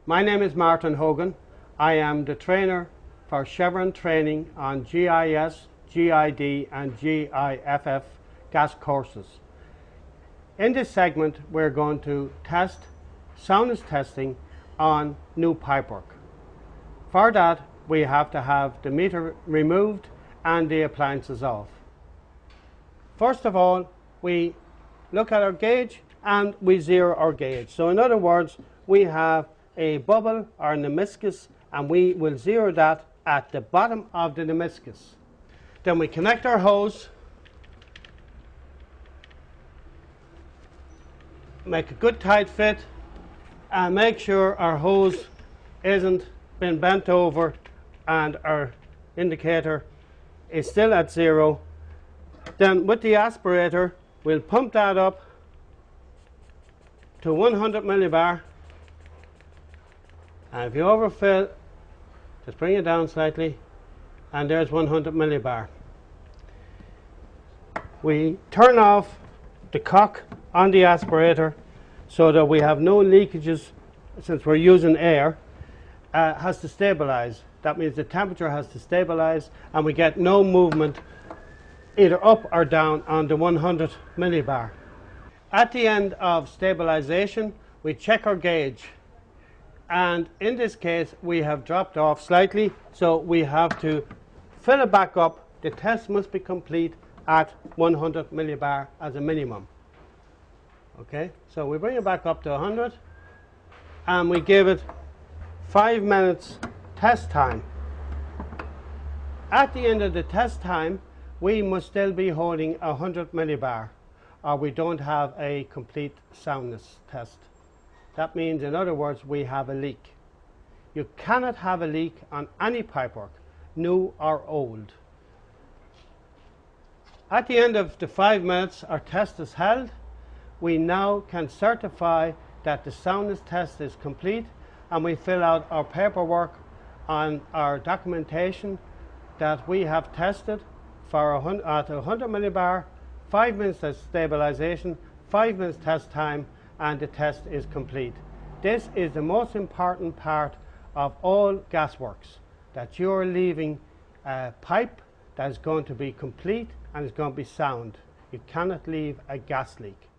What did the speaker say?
My name is Martin Hogan. I am the trainer for Chevron training on GIS, GID and GIFF gas courses. In this segment we're going to test soundness testing on new pipework. For that we have to have the meter removed and the appliances off. First of all, we look at our gauge and we zero our gauge. So in other words, we have a bubble or meniscus and we will zero that at the bottom of the meniscus. Then we connect our hose, make a good tight fit and make sure our hose isn't been bent over and our indicator is still at zero. Then with the aspirator we'll pump that up to 100 millibar, and if you overfill, just bring it down slightly, and there's 100 millibar. We turn off the cock on the aspirator so that we have no leakages. Since we're using air, has to stabilize. That means the temperature has to stabilize and we get no movement either up or down on the 100 millibar. At the end of stabilization we check our gauge, and in this case we have dropped off slightly, so we have to fill it back up. The test must be complete at 100 millibar as a minimum. Okay, so we bring it back up to 100 and we give it 5 minutes test time. At the end of the test time we must still be holding 100 millibar or we don't have a complete soundness test. That means, in other words, we have a leak. You cannot have a leak on any pipework, new or old. At the end of the 5 minutes our test is held. We now can certify that the soundness test is complete, and we fill out our paperwork on our documentation that we have tested for at 100 millibar, 5 minutes of stabilization, 5 minutes test time, and the test is complete. This is the most important part of all gasworks, that you're leaving a pipe that is going to be complete and is going to be sound. You cannot leave a gas leak.